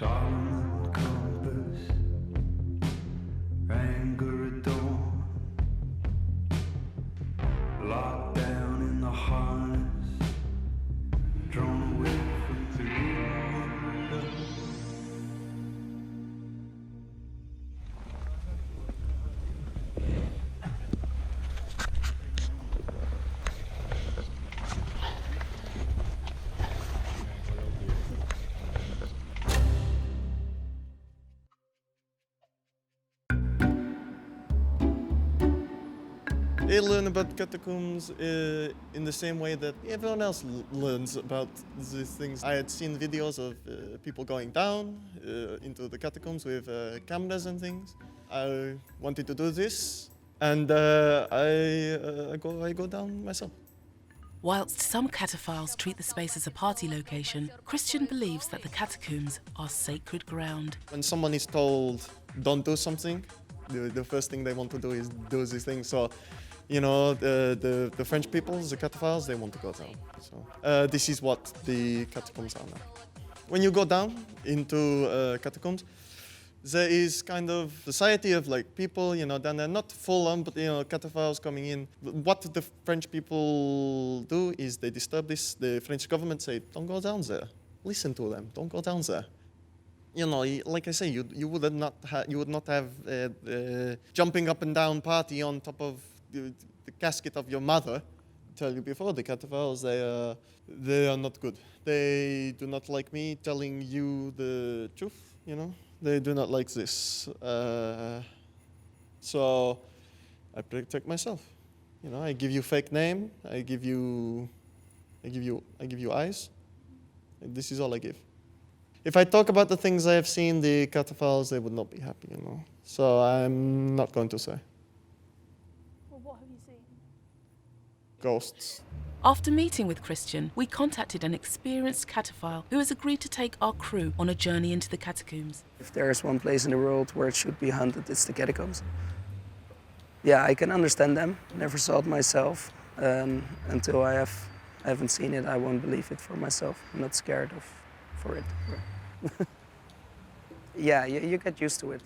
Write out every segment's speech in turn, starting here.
Solomon compass, anger at dawn, locked down in the harness, drawn away from the window. They learn about catacombs in the same way that everyone else learns about these things. I had seen videos of people going down into the catacombs with cameras and things. I wanted to do this, and I go down myself. Whilst some cataphiles treat the space as a party location, Christian believes that the catacombs are sacred ground. When someone is told, don't do something, the first thing they want to do is do these things. So, you know, the French people, the cataphiles, they want to go down. So this is what the catacombs are now. When you go down into catacombs, there is kind of society of like people, you know, then they're not full on, but you know, cataphiles coming in. What the French people do is they disturb this. The French government say, don't go down there. Listen to them. Don't go down there. You know, like I say, you would not have jumping up and down party on top of the casket of your mother. I tell you before, the cataphiles, they are not good. They do not like me telling you the truth, you know. They do not like this. So I protect myself. You know, I give you fake name. I give you eyes. And this is all I give. If I talk about the things I have seen, the cataphiles, they would not be happy, you know. So I'm not going to say. Well, what have you seen? Ghosts. After meeting with Christian, we contacted an experienced cataphile who has agreed to take our crew on a journey into the catacombs. If there is one place in the world where it should be hunted, it's the catacombs. Yeah, I can understand them. Never saw it myself. Until I haven't seen it, I won't believe it for myself. I'm not scared for it. Yeah, you get used to it.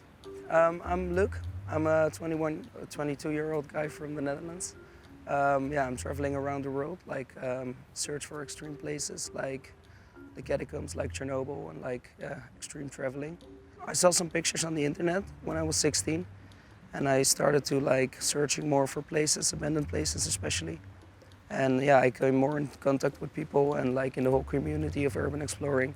I'm Luc. I'm a 22-year-old guy from the Netherlands. Yeah, I'm traveling around the world, like search for extreme places, like the catacombs, like Chernobyl, and like extreme traveling. I saw some pictures on the internet when I was 16, and I started to like searching more for places, abandoned places especially. And yeah, I came more in contact with people and like in the whole community of urban exploring.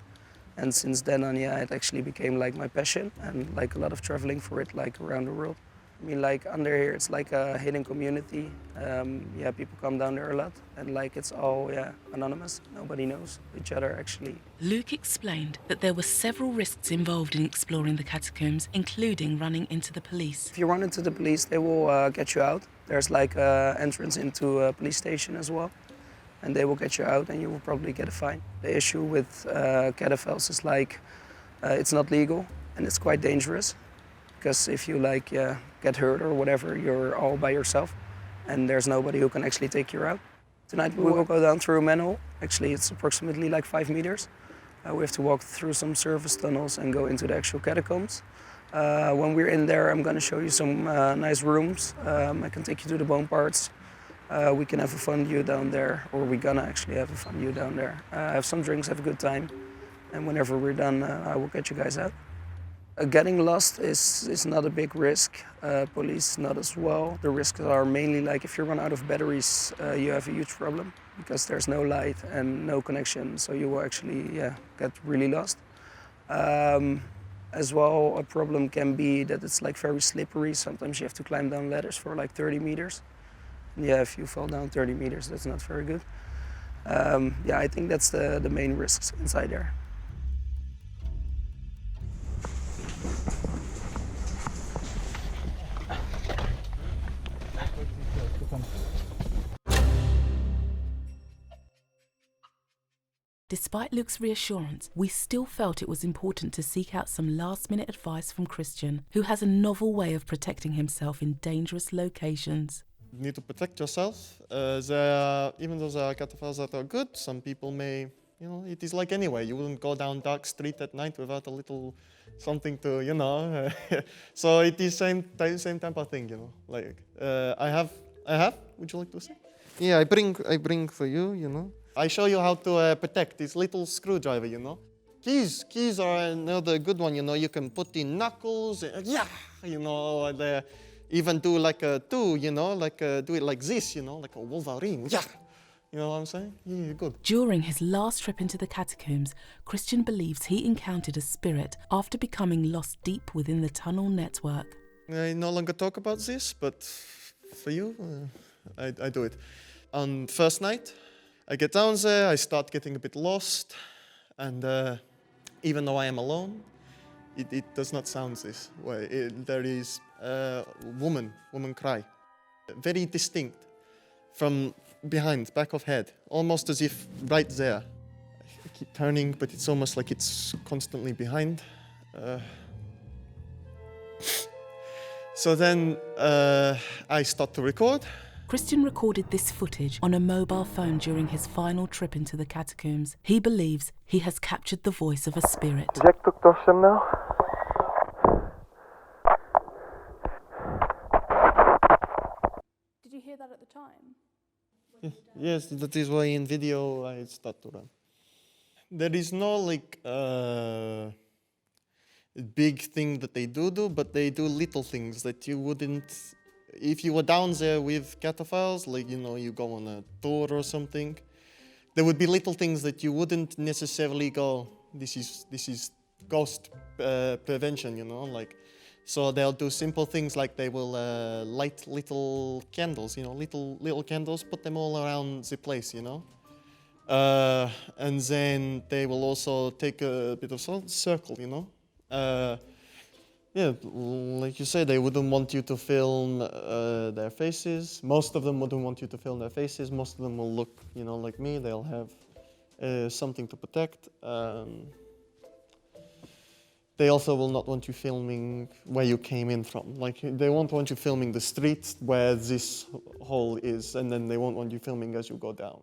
And since then on, yeah, it actually became like my passion and like a lot of traveling for it, like around the world. I mean, like under here, it's like a hidden community. Yeah, people come down there a lot, and like it's all anonymous. Nobody knows each other actually. Luke explained that there were several risks involved in exploring the catacombs, including running into the police. If you run into the police, they will get you out. There's like an entrance into a police station as well, and they will get you out, and you will probably get a fine. The issue with cataphiles is like it's not legal, and it's quite dangerous. Because if you like get hurt or whatever, you're all by yourself, and there's nobody who can actually take you out. Tonight we will go down through a manhole. Actually, it's approximately like 5 meters. We have to walk through some surface tunnels and go into the actual catacombs. When we're in there, I'm going to show you some nice rooms. I can take you to the bone parts. We can have a fun view down there, or we're gonna actually have a fun view down there. Have some drinks, have a good time, and whenever we're done, I will get you guys out. Getting lost is not a big risk. Police not as well. The risks are mainly like if you run out of batteries, you have a huge problem because there's no light and no connection, so you will actually get really lost. As well, a problem can be that it's like very slippery. Sometimes you have to climb down ladders for like 30 meters. And yeah, if you fall down 30 meters, that's not very good. Yeah, I think that's the main risks inside there. Despite Luke's reassurance, we still felt it was important to seek out some last-minute advice from Christian, who has a novel way of protecting himself in dangerous locations. You need to protect yourself. Even though there are cataphiles that are good, some people may You know, it is like anywhere. You wouldn't go down dark street at night without a little something to, you know. So it is same type of thing, you know. Like I have. Would you like to see? Yeah, I bring for you, you know. I show you how to protect this little screwdriver, you know. Keys are another good one, you know. You can put in knuckles, you know, and even do like a two, you know, like do it like this, you know, like a Wolverine, yeah. You know what I'm saying? Yeah, good. During his last trip into the catacombs, Christian believes he encountered a spirit after becoming lost deep within the tunnel network. I no longer talk about this, but for you, I do it. On first night, I get down there, I start getting a bit lost, and even though I am alone, it does not sound this way. There is a woman cry, very distinct, from behind, back of head, almost as if right there. I keep turning, but it's almost like it's constantly behind. So then I start to record. Christian recorded this footage on a mobile phone during his final trip into the catacombs. He believes he has captured the voice of a spirit. Jack took Toshem now. Did you hear that at the time? Yes, that is why in video I start to run. There is no like big thing that they do, but they do little things that you wouldn't. If you were down there with cataphiles, like, you know, you go on a tour or something, there would be little things that you wouldn't necessarily go, this is ghost prevention, you know, like, so they'll do simple things like they will light little candles, you know, little candles, put them all around the place, you know. And then they will also take a bit of circle, you know. Yeah, like you said, they wouldn't want you to film their faces. Most of them wouldn't want you to film their faces. Most of them will look, you know, like me. They'll have something to protect. They also will not want you filming where you came in from. Like, they won't want you filming the street where this hole is, and then they won't want you filming as you go down.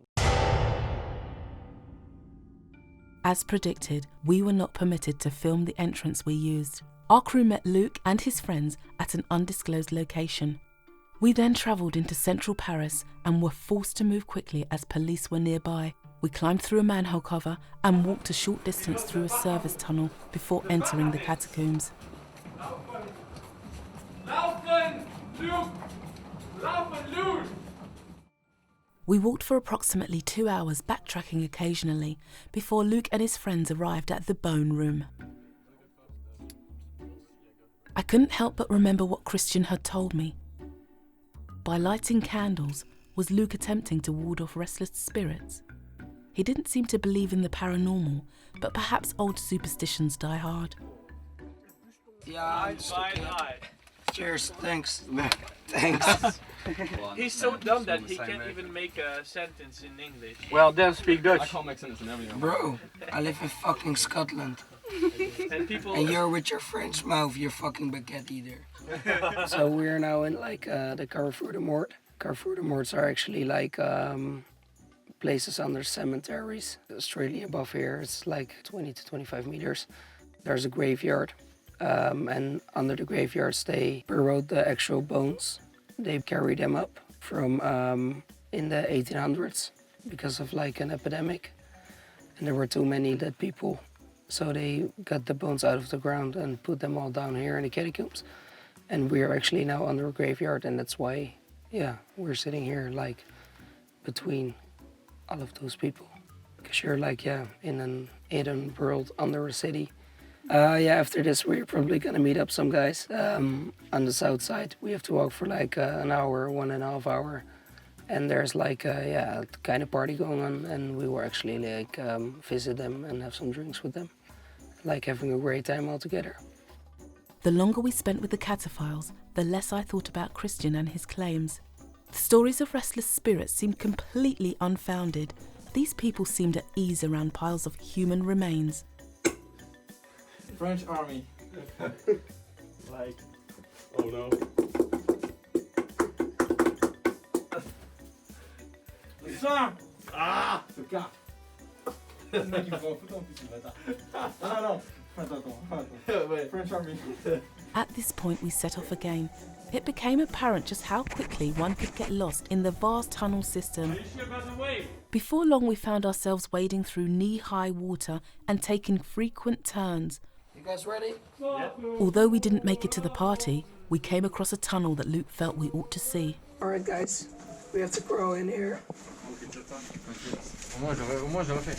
As predicted, we were not permitted to film the entrance we used. Our crew met Luke and his friends at an undisclosed location. We then travelled into central Paris and were forced to move quickly as police were nearby. We climbed through a manhole cover and walked a short distance through a service tunnel before entering the catacombs. We walked for approximately 2 hours, backtracking occasionally, before Luke and his friends arrived at the Bone Room. I couldn't help but remember what Christian had told me. By lighting candles, was Luke attempting to ward off restless spirits? He didn't seem to believe in the paranormal, but perhaps old superstitions die hard. Yeah, cheers, thanks. Thanks. He's so dumb that he can't even make a sentence in English. Well, then speak Dutch. I can't make sentences in everything. Bro, I live in fucking Scotland. And you're with your French mouth, you're fucking baguette eater. So we're now in like the Carrefour de Mort. Carrefour de Morts are actually like places under cemeteries. Straight above here, it's like 20 to 25 meters. There's a graveyard. And under the graveyards, they burrowed the actual bones. They carried them up from in the 1800s because of like an epidemic. And there were too many dead people. So they got the bones out of the ground and put them all down here in the catacombs. And we're actually now under a graveyard, and that's why, yeah, we're sitting here like between all of those people. Because you're like, yeah, in an hidden world under a city. Yeah, after this we're probably gonna meet up some guys on the south side. We have to walk for like an hour, 1.5 hours. And there's like a kind of party going on, and we will actually like visit them and have some drinks with them, like having a great time all together. The longer we spent with the cataphiles, the less I thought about Christian and his claims. The stories of restless spirits seemed completely unfounded. These people seemed at ease around piles of human remains. French army. Like, oh no. Ce mec il me fait en foutre en plus ce bâtard. Ah non, attends. French Army. At this point, we set off again. It became apparent just how quickly one could get lost in the vast tunnel system. Are you sure about the way? Before long, we found ourselves wading through knee-high water and taking frequent turns. You guys ready? Yeah. Although we didn't make it to the party, we came across a tunnel that Luke felt we ought to see. All right, guys. We have to crawl in here. Au moins j'aurais fait.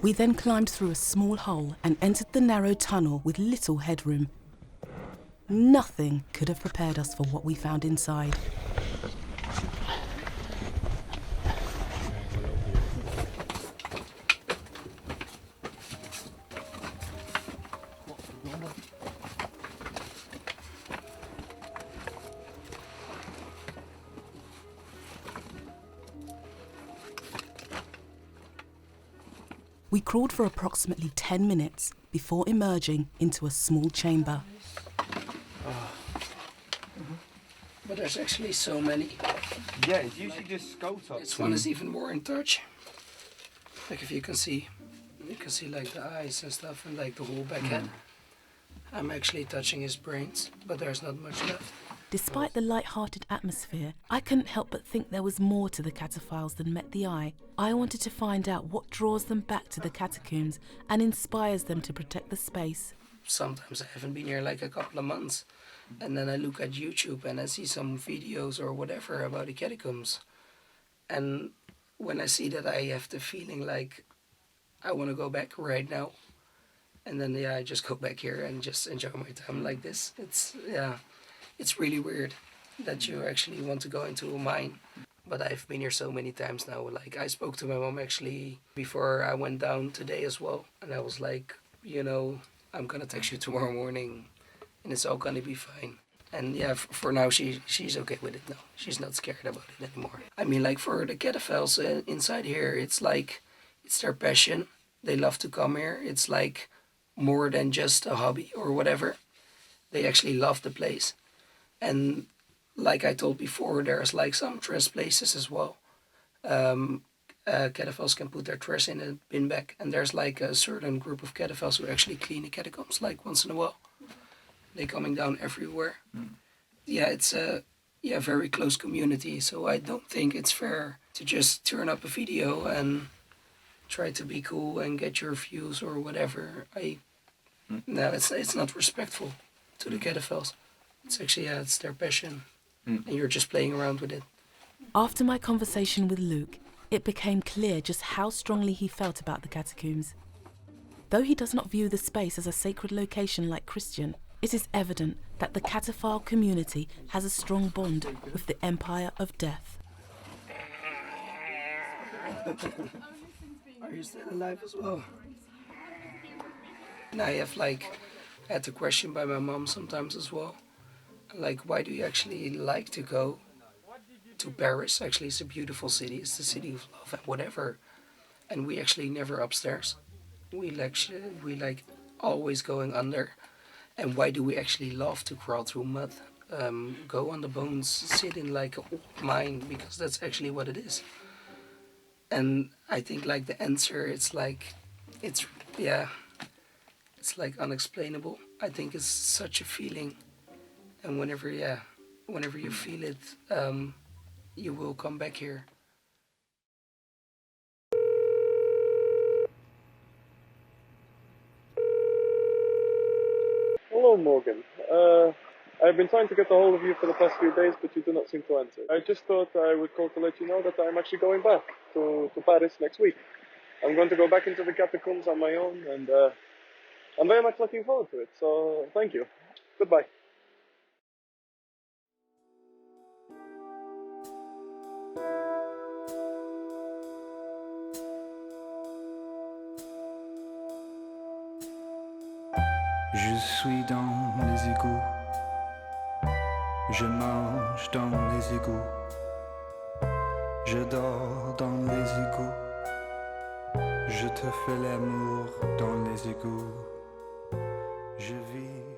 We then climbed through a small hole and entered the narrow tunnel with little headroom. Nothing could have prepared us for what we found inside. We crawled for approximately 10 minutes before emerging into a small chamber. But there's actually so many. Yeah, it's usually just skull tops. This one is even more in touch. Like if you can see like the eyes and stuff and like the whole back head. I'm actually touching his brains, but there's not much left. Despite the light-hearted atmosphere, I couldn't help but think there was more to the cataphiles than met the eye. I wanted to find out what draws them back to the catacombs and inspires them to protect the space. Sometimes I haven't been here like a couple of months, and then I look at YouTube and I see some videos or whatever about the catacombs. And when I see that, I have the feeling like I want to go back right now. And then I just go back here and just enjoy my time like this. It's really weird that you actually want to go into a mine. But I've been here so many times now. Like I spoke to my mom actually before I went down today as well. And I was like, you know, I'm gonna text you tomorrow morning and it's all gonna be fine. And yeah, for now she's okay with it now. She's not scared about it anymore. I mean, like for the cataphiles inside here, it's like, it's their passion. They love to come here. It's like more than just a hobby or whatever. They actually love the place. And like I told before, there's like some trash places as well. Cataphiles can put their trash in a bin bag, and there's like a certain group of cataphiles who actually clean the catacombs like once in a while. They're coming down everywhere. Yeah, it's a very close community, so I don't think it's fair to just turn up a video and try to be cool and get your views or whatever. No, it's not respectful to the cataphiles. It's actually, it's their passion, and you're just playing around with it. After my conversation with Luke, it became clear just how strongly he felt about the catacombs. Though he does not view the space as a sacred location like Christian, it is evident that the cataphile community has a strong bond with the Empire of Death. Are you still alive as well? And I had the question by my mom sometimes as well. Like, why do you actually like to go to Paris? Actually, it's a beautiful city. It's the city of love and whatever. And we actually never upstairs. We like always going under. And why do we actually love to crawl through mud? Go on the bones, sit in like an old mine, because that's actually what it is. And I think like the answer, it's like unexplainable. I think it's such a feeling. And whenever you feel it, you will come back here. Hello, Morgan. I've been trying to get a hold of you for the past few days, but you do not seem to answer. I just thought I would call to let you know that I'm actually going back to Paris next week. I'm going to go back into the catacombs on my own, and I'm very much looking forward to it. So, thank you. Goodbye. Je suis dans les égouts, je mange dans les égouts, je dors dans les égouts, je te fais l'amour dans les égouts, je vis